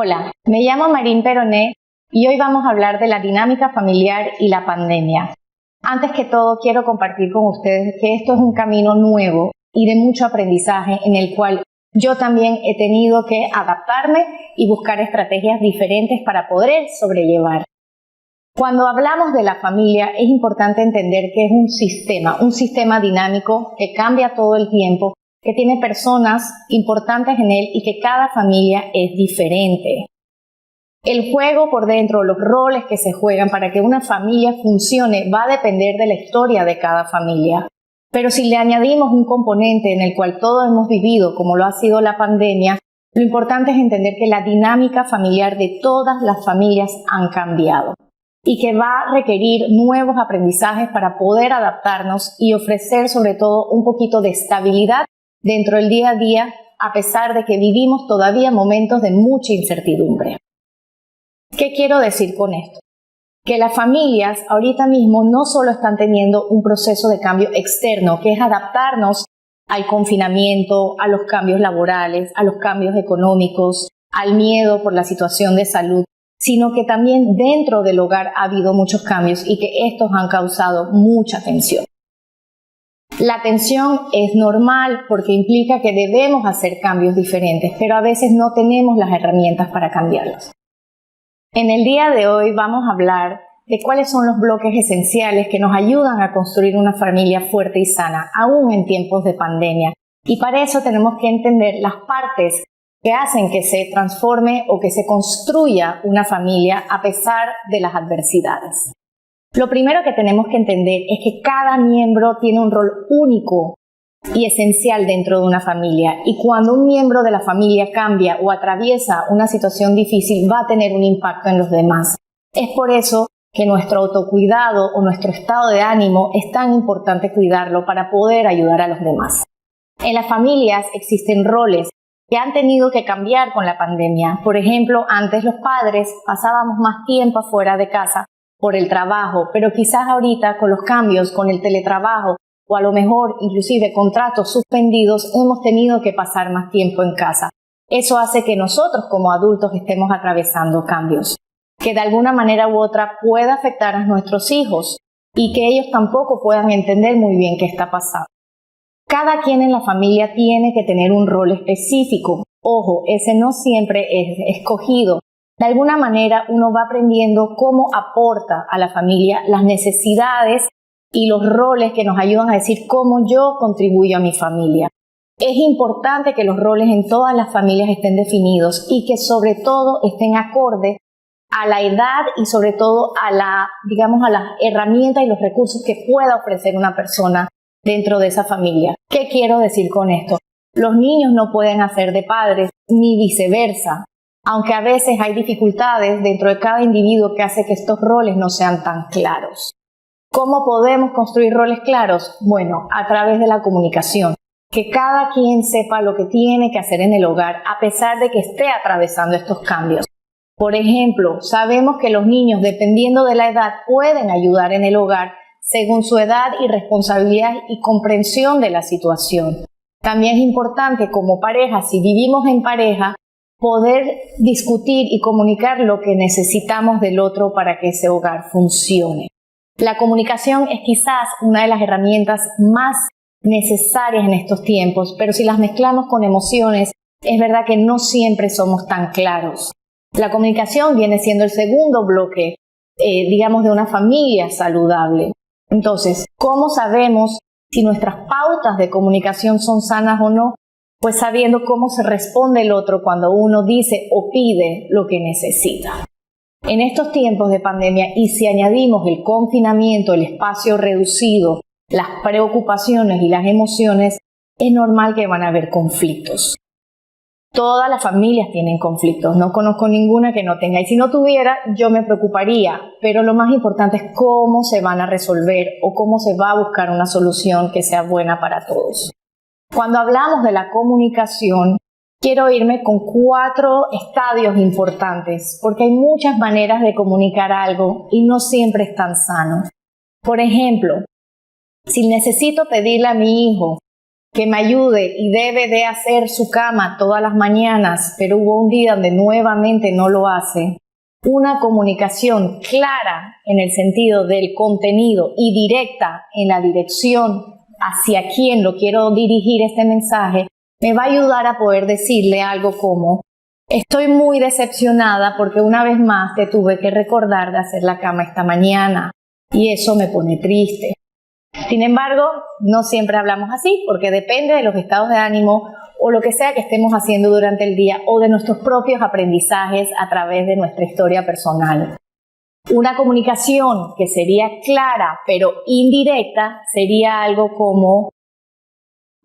Hola, me llamo Marín Peroné y hoy vamos a hablar de la dinámica familiar y la pandemia. Antes que todo, quiero compartir con ustedes que esto es un camino nuevo y de mucho aprendizaje en el cual yo también he tenido que adaptarme y buscar estrategias diferentes para poder sobrellevar. Cuando hablamos de la familia, es importante entender que es un sistema dinámico que cambia todo el tiempo, que tiene personas importantes en él y que cada familia es diferente. El juego por dentro, los roles que se juegan para que una familia funcione va a depender de la historia de cada familia. Pero si le añadimos un componente en el cual todos hemos vivido, como lo ha sido la pandemia, lo importante es entender que la dinámica familiar de todas las familias han cambiado y que va a requerir nuevos aprendizajes para poder adaptarnos y ofrecer sobre todo un poquito de estabilidad dentro del día a día, a pesar de que vivimos todavía momentos de mucha incertidumbre. ¿Qué quiero decir con esto? Que las familias ahorita mismo no solo están teniendo un proceso de cambio externo, que es adaptarnos al confinamiento, a los cambios laborales, a los cambios económicos, al miedo por la situación de salud, sino que también dentro del hogar ha habido muchos cambios y que estos han causado mucha tensión. La tensión es normal porque implica que debemos hacer cambios diferentes, pero a veces no tenemos las herramientas para cambiarlos. En el día de hoy vamos a hablar de cuáles son los bloques esenciales que nos ayudan a construir una familia fuerte y sana, aún en tiempos de pandemia. Y para eso tenemos que entender las partes que hacen que se transforme o que se construya una familia a pesar de las adversidades. Lo primero que tenemos que entender es que cada miembro tiene un rol único y esencial dentro de una familia, y cuando un miembro de la familia cambia o atraviesa una situación difícil va a tener un impacto en los demás. Es por eso que nuestro autocuidado o nuestro estado de ánimo es tan importante cuidarlo para poder ayudar a los demás. En las familias existen roles que han tenido que cambiar con la pandemia. Por ejemplo, antes los padres pasábamos más tiempo afuera de casa por el trabajo, pero quizás ahorita con los cambios, con el teletrabajo o a lo mejor inclusive contratos suspendidos, hemos tenido que pasar más tiempo en casa. Eso hace que nosotros como adultos estemos atravesando cambios, que de alguna manera u otra pueda afectar a nuestros hijos y que ellos tampoco puedan entender muy bien qué está pasando. Cada quien en la familia tiene que tener un rol específico. Ojo, ese no siempre es escogido. De alguna manera uno va aprendiendo cómo aporta a la familia las necesidades y los roles que nos ayudan a decir cómo yo contribuyo a mi familia. Es importante que los roles en todas las familias estén definidos y que sobre todo estén acorde a la edad y sobre todo a las herramientas y los recursos que pueda ofrecer una persona dentro de esa familia. ¿Qué quiero decir con esto? Los niños no pueden hacer de padres ni viceversa, aunque a veces hay dificultades dentro de cada individuo que hace que estos roles no sean tan claros. ¿Cómo podemos construir roles claros? Bueno, a través de la comunicación. Que cada quien sepa lo que tiene que hacer en el hogar a pesar de que esté atravesando estos cambios. Por ejemplo, sabemos que los niños, dependiendo de la edad, pueden ayudar en el hogar según su edad y responsabilidad y comprensión de la situación. También es importante como pareja, si vivimos en pareja, poder discutir y comunicar lo que necesitamos del otro para que ese hogar funcione. La comunicación es quizás una de las herramientas más necesarias en estos tiempos, pero si las mezclamos con emociones, es verdad que no siempre somos tan claros. La comunicación viene siendo el segundo bloque, de una familia saludable. Entonces, ¿cómo sabemos si nuestras pautas de comunicación son sanas o no? Pues sabiendo cómo se responde el otro cuando uno dice o pide lo que necesita. En estos tiempos de pandemia, y si añadimos el confinamiento, el espacio reducido, las preocupaciones y las emociones, es normal que van a haber conflictos. Todas las familias tienen conflictos, no conozco ninguna que no tenga, y si no tuviera, yo me preocuparía, pero lo más importante es cómo se van a resolver o cómo se va a buscar una solución que sea buena para todos. Cuando hablamos de la comunicación, quiero irme con 4 estadios importantes, porque hay muchas maneras de comunicar algo y no siempre es tan sano. Por ejemplo, si necesito pedirle a mi hijo que me ayude y debe de hacer su cama todas las mañanas, pero hubo un día donde nuevamente no lo hace, una comunicación clara en el sentido del contenido y directa en la dirección hacia quién lo quiero dirigir este mensaje, me va a ayudar a poder decirle algo como: estoy muy decepcionada porque una vez más te tuve que recordar de hacer la cama esta mañana y eso me pone triste. Sin embargo, no siempre hablamos así porque depende de los estados de ánimo o lo que sea que estemos haciendo durante el día o de nuestros propios aprendizajes a través de nuestra historia personal. Una comunicación que sería clara pero indirecta sería algo como: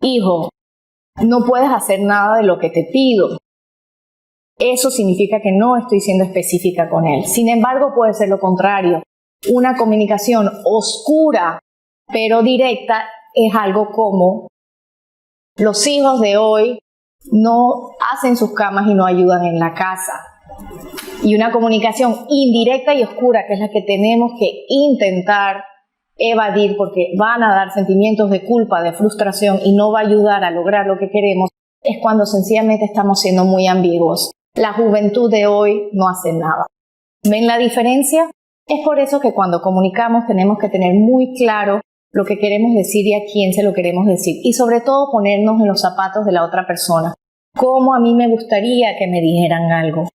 hijo, no puedes hacer nada de lo que te pido. Eso significa que no estoy siendo específica con él. Sin embargo, puede ser lo contrario. Una comunicación oscura pero directa es algo como: los hijos de hoy no hacen sus camas y no ayudan en la casa. Y una comunicación indirecta y oscura, que es la que tenemos que intentar evadir porque van a dar sentimientos de culpa, de frustración y no va a ayudar a lograr lo que queremos, es cuando sencillamente estamos siendo muy ambiguos. La juventud de hoy no hace nada. ¿Ven la diferencia? Es por eso que cuando comunicamos tenemos que tener muy claro lo que queremos decir y a quién se lo queremos decir. Y sobre todo ponernos en los zapatos de la otra persona. ¿Cómo a mí me gustaría que me dijeran algo?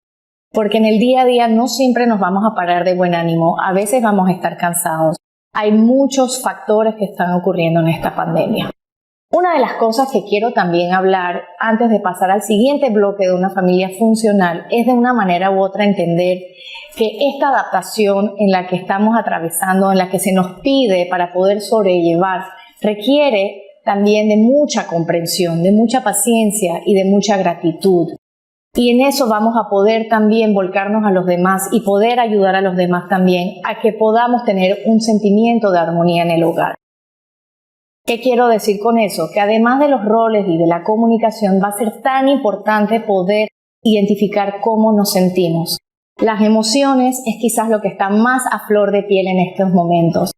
Porque en el día a día no siempre nos vamos a parar de buen ánimo. A veces vamos a estar cansados. Hay muchos factores que están ocurriendo en esta pandemia. Una de las cosas que quiero también hablar antes de pasar al siguiente bloque de una familia funcional es de una manera u otra entender que esta adaptación en la que estamos atravesando, en la que se nos pide para poder sobrellevar, requiere también de mucha comprensión, de mucha paciencia y de mucha gratitud. Y en eso vamos a poder también volcarnos a los demás y poder ayudar a los demás también a que podamos tener un sentimiento de armonía en el hogar. ¿Qué quiero decir con eso? Que además de los roles y de la comunicación va a ser tan importante poder identificar cómo nos sentimos. Las emociones es quizás lo que está más a flor de piel en estos momentos.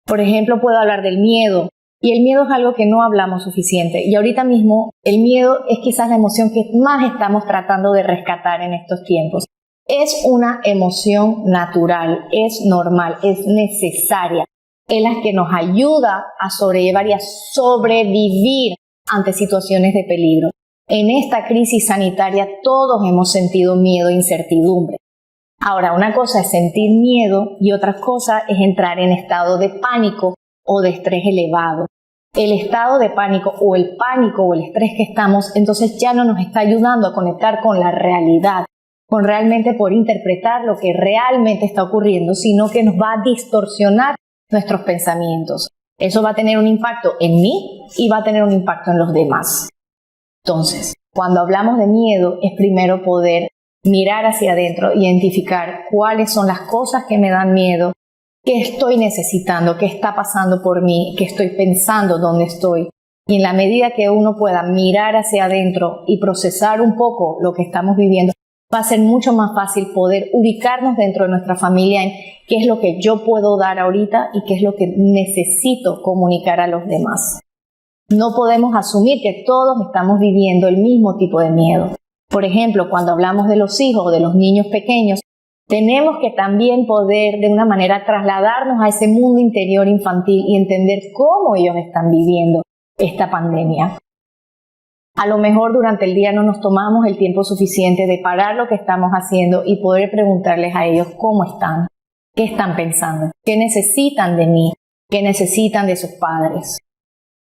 Por ejemplo, puedo hablar del miedo. Y el miedo es algo que no hablamos suficiente. Y ahorita mismo el miedo es quizás la emoción que más estamos tratando de rescatar en estos tiempos. Es una emoción natural, es normal, es necesaria. Es la que nos ayuda a sobrellevar y a sobrevivir ante situaciones de peligro. En esta crisis sanitaria todos hemos sentido miedo e incertidumbre. Ahora, una cosa es sentir miedo y otra cosa es entrar en estado de pánico o de estrés elevado. El estado de pánico o el estrés que estamos, entonces ya no nos está ayudando a conectar con la realidad, con realmente poder interpretar lo que realmente está ocurriendo, sino que nos va a distorsionar nuestros pensamientos. Eso va a tener un impacto en mí y va a tener un impacto en los demás. Entonces, cuando hablamos de miedo, es primero poder mirar hacia adentro, identificar cuáles son las cosas que me dan miedo, qué estoy necesitando, qué está pasando por mí, qué estoy pensando, dónde estoy. Y en la medida que uno pueda mirar hacia adentro y procesar un poco lo que estamos viviendo, va a ser mucho más fácil poder ubicarnos dentro de nuestra familia en qué es lo que yo puedo dar ahorita y qué es lo que necesito comunicar a los demás. No podemos asumir que todos estamos viviendo el mismo tipo de miedo. Por ejemplo, cuando hablamos de los hijos o de los niños pequeños, tenemos que también poder de una manera trasladarnos a ese mundo interior infantil y entender cómo ellos están viviendo esta pandemia. A lo mejor durante el día no nos tomamos el tiempo suficiente de parar lo que estamos haciendo y poder preguntarles a ellos cómo están, qué están pensando, qué necesitan de mí, qué necesitan de sus padres.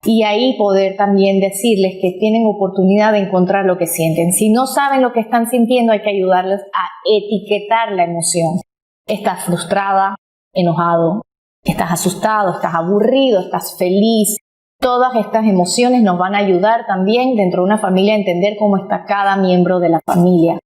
Y ahí poder también decirles que tienen oportunidad de encontrar lo que sienten. Si no saben lo que están sintiendo, hay que ayudarles a etiquetar la emoción. Estás frustrada, enojado, estás asustado, estás aburrido, estás feliz. Todas estas emociones nos van a ayudar también dentro de una familia a entender cómo está cada miembro de la familia.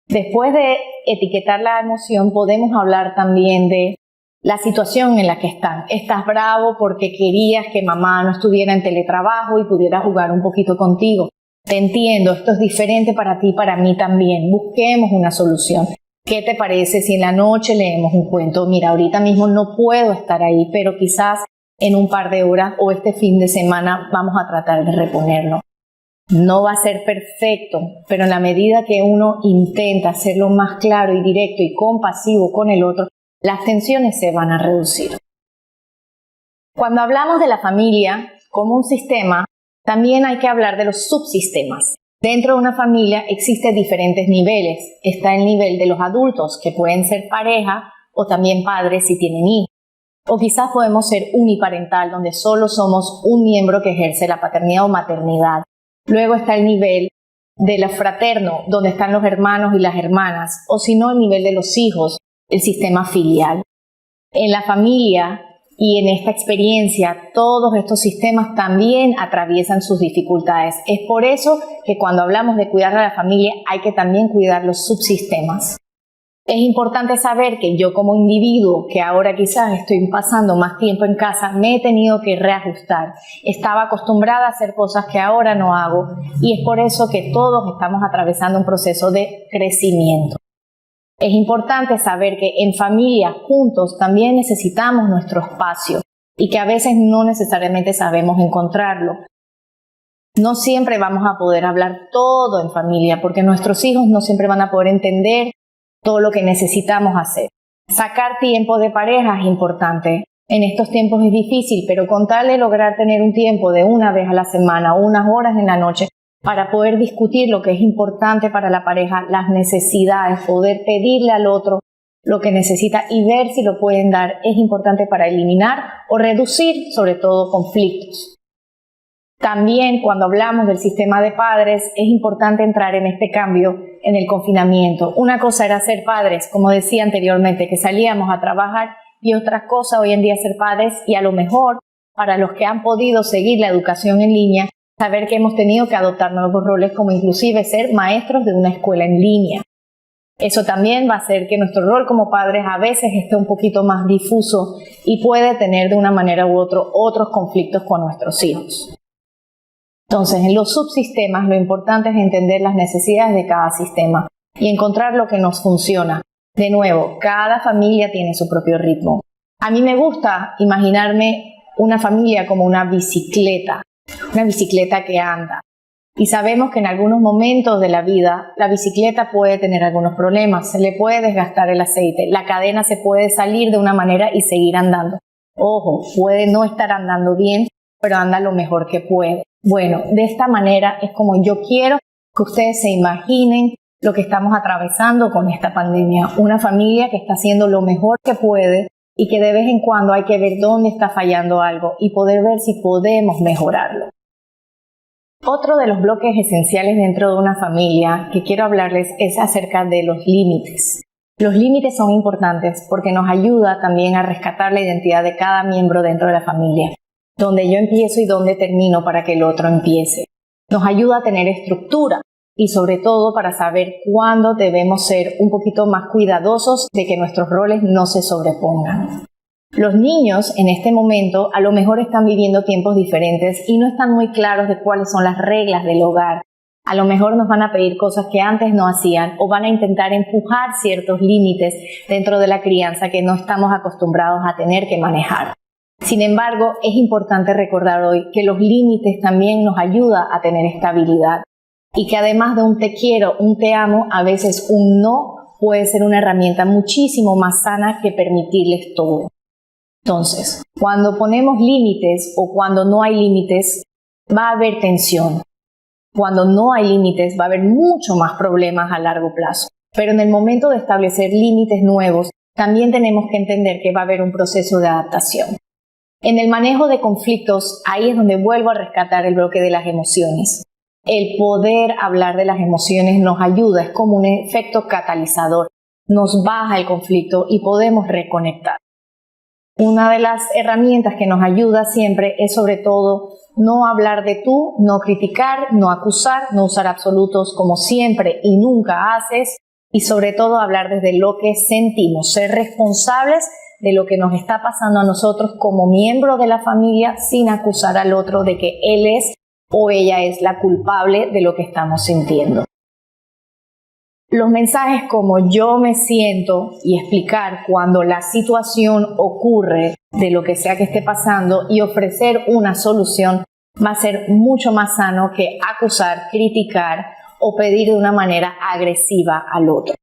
Después de etiquetar la emoción, podemos hablar también de la situación en la que están. Estás bravo porque querías que mamá no estuviera en teletrabajo y pudiera jugar un poquito contigo. Te entiendo, esto es diferente para ti y para mí también. Busquemos una solución. ¿Qué te parece si en la noche leemos un cuento? Mira, ahorita mismo no puedo estar ahí, pero quizás en un par de horas o este fin de semana vamos a tratar de reponerlo. No va a ser perfecto, pero en la medida que uno intenta hacerlo más claro y directo y compasivo con el otro, las tensiones se van a reducir. Cuando hablamos de la familia como un sistema, también hay que hablar de los subsistemas. Dentro de una familia existen diferentes niveles. Está el nivel de los adultos, que pueden ser pareja o también padres si tienen hijos. O quizás podemos ser uniparental, donde solo somos un miembro que ejerce la paternidad o maternidad. Luego está el nivel de lo fraterno, donde están los hermanos y las hermanas, o si no, el nivel de los hijos, el sistema filial. En la familia y en esta experiencia, todos estos sistemas también atraviesan sus dificultades. Es por eso que cuando hablamos de cuidar a la familia, hay que también cuidar los subsistemas. Es importante saber que yo como individuo, que ahora quizás estoy pasando más tiempo en casa, me he tenido que reajustar. Estaba acostumbrada a hacer cosas que ahora no hago y es por eso que todos estamos atravesando un proceso de crecimiento. Es importante saber que en familia, juntos, también necesitamos nuestro espacio y que a veces no necesariamente sabemos encontrarlo. No siempre vamos a poder hablar todo en familia porque nuestros hijos no siempre van a poder entender todo lo que necesitamos hacer. Sacar tiempo de pareja es importante. En estos tiempos es difícil, pero con tal de lograr tener un tiempo de una vez a la semana o unas horas en la noche para poder discutir lo que es importante para la pareja, las necesidades, poder pedirle al otro lo que necesita y ver si lo pueden dar, es importante para eliminar o reducir, sobre todo, conflictos. También cuando hablamos del sistema de padres es importante entrar en este cambio en el confinamiento. Una cosa era ser padres, como decía anteriormente, que salíamos a trabajar y otra cosa hoy en día ser padres y a lo mejor para los que han podido seguir la educación en línea, saber que hemos tenido que adoptar nuevos roles como inclusive ser maestros de una escuela en línea. Eso también va a hacer que nuestro rol como padres a veces esté un poquito más difuso y puede tener de una manera u otra otros conflictos con nuestros hijos. Entonces, en los subsistemas lo importante es entender las necesidades de cada sistema y encontrar lo que nos funciona. De nuevo, cada familia tiene su propio ritmo. A mí me gusta imaginarme una familia como una bicicleta que anda. Y sabemos que en algunos momentos de la vida la bicicleta puede tener algunos problemas, se le puede desgastar el aceite, la cadena se puede salir de una manera y seguir andando. Ojo, puede no estar andando bien, pero anda lo mejor que puede. Bueno, de esta manera es como yo quiero que ustedes se imaginen lo que estamos atravesando con esta pandemia. Una familia que está haciendo lo mejor que puede y que de vez en cuando hay que ver dónde está fallando algo y poder ver si podemos mejorarlo. Otro de los bloques esenciales dentro de una familia que quiero hablarles es acerca de los límites. Los límites son importantes porque nos ayuda también a rescatar la identidad de cada miembro dentro de la familia. Donde yo empiezo y donde termino para que el otro empiece. Nos ayuda a tener estructura y sobre todo para saber cuándo debemos ser un poquito más cuidadosos de que nuestros roles no se sobrepongan. Los niños en este momento a lo mejor están viviendo tiempos diferentes y no están muy claros de cuáles son las reglas del hogar. A lo mejor nos van a pedir cosas que antes no hacían o van a intentar empujar ciertos límites dentro de la crianza que no estamos acostumbrados a tener que manejar. Sin embargo, es importante recordar hoy que los límites también nos ayudan a tener estabilidad y que además de un te quiero, un te amo, a veces un no puede ser una herramienta muchísimo más sana que permitirles todo. Entonces, cuando ponemos límites o cuando no hay límites, va a haber tensión. Cuando no hay límites, va a haber mucho más problemas a largo plazo. Pero en el momento de establecer límites nuevos, también tenemos que entender que va a haber un proceso de adaptación. En el manejo de conflictos, ahí es donde vuelvo a rescatar el bloque de las emociones. El poder hablar de las emociones nos ayuda, es como un efecto catalizador. Nos baja el conflicto y podemos reconectar. Una de las herramientas que nos ayuda siempre es sobre todo no hablar de tú, no criticar, no acusar, no usar absolutos como siempre y nunca haces y sobre todo hablar desde lo que sentimos, ser responsables de lo que nos está pasando a nosotros como miembro de la familia sin acusar al otro de que él es o ella es la culpable de lo que estamos sintiendo. Los mensajes como yo me siento y explicar cuando la situación ocurre de lo que sea que esté pasando y ofrecer una solución va a ser mucho más sano que acusar, criticar o pedir de una manera agresiva al otro.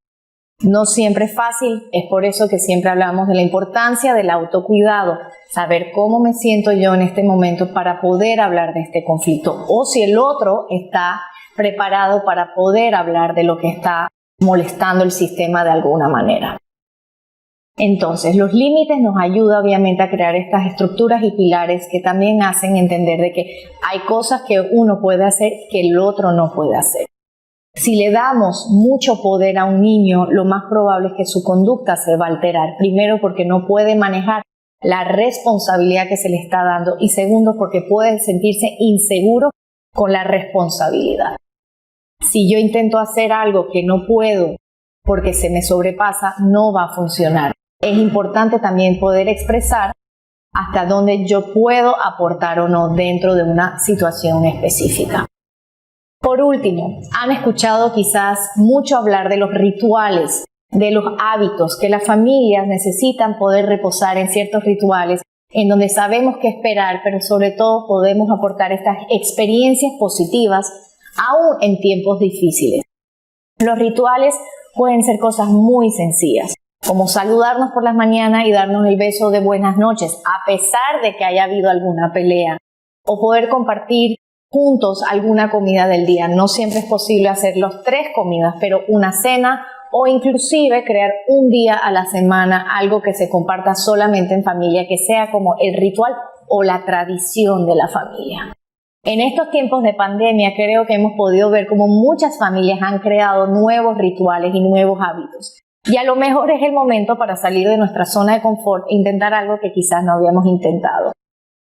No siempre es fácil, es por eso que siempre hablamos de la importancia del autocuidado, saber cómo me siento yo en este momento para poder hablar de este conflicto o si el otro está preparado para poder hablar de lo que está molestando el sistema de alguna manera. Entonces, los límites nos ayudan obviamente a crear estas estructuras y pilares que también hacen entender de que hay cosas que uno puede hacer que el otro no puede hacer. Si le damos mucho poder a un niño, lo más probable es que su conducta se va a alterar. Primero, porque no puede manejar la responsabilidad que se le está dando y segundo, porque puede sentirse inseguro con la responsabilidad. Si yo intento hacer algo que no puedo porque se me sobrepasa, no va a funcionar. Es importante también poder expresar hasta dónde yo puedo aportar o no dentro de una situación específica. Por último, han escuchado quizás mucho hablar de los rituales, de los hábitos, que las familias necesitan poder reposar en ciertos rituales en donde sabemos qué esperar, pero sobre todo podemos aportar estas experiencias positivas aún en tiempos difíciles. Los rituales pueden ser cosas muy sencillas, como saludarnos por las mañanas y darnos el beso de buenas noches, a pesar de que haya habido alguna pelea, o poder compartir juntos alguna comida del día. No siempre es posible hacer los 3 comidas, pero una cena o inclusive crear un día a la semana algo que se comparta solamente en familia, que sea como el ritual o la tradición de la familia. En estos tiempos de pandemia creo que hemos podido ver cómo muchas familias han creado nuevos rituales y nuevos hábitos. Y a lo mejor es el momento para salir de nuestra zona de confort e intentar algo que quizás no habíamos intentado.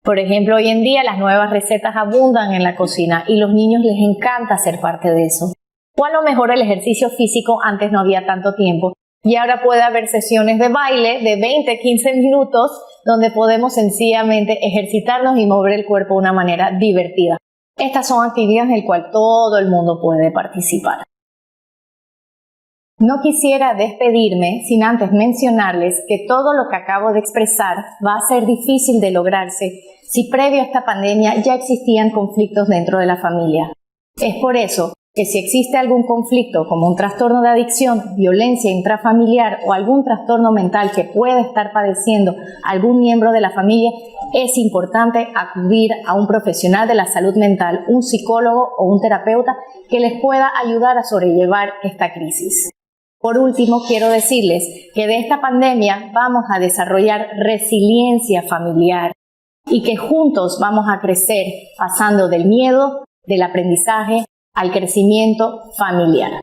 Por ejemplo, hoy en día las nuevas recetas abundan en la cocina y los niños les encanta ser parte de eso. O a lo mejor el ejercicio físico, antes no había tanto tiempo y ahora puede haber sesiones de baile de 20-15 minutos donde podemos sencillamente ejercitarnos y mover el cuerpo de una manera divertida. Estas son actividades en las cuales todo el mundo puede participar. No quisiera despedirme sin antes mencionarles que todo lo que acabo de expresar va a ser difícil de lograrse si previo a esta pandemia ya existían conflictos dentro de la familia. Es por eso que si existe algún conflicto como un trastorno de adicción, violencia intrafamiliar o algún trastorno mental que pueda estar padeciendo algún miembro de la familia, es importante acudir a un profesional de la salud mental, un psicólogo o un terapeuta que les pueda ayudar a sobrellevar esta crisis. Por último, quiero decirles que de esta pandemia vamos a desarrollar resiliencia familiar y que juntos vamos a crecer pasando del miedo, del aprendizaje, al crecimiento familiar.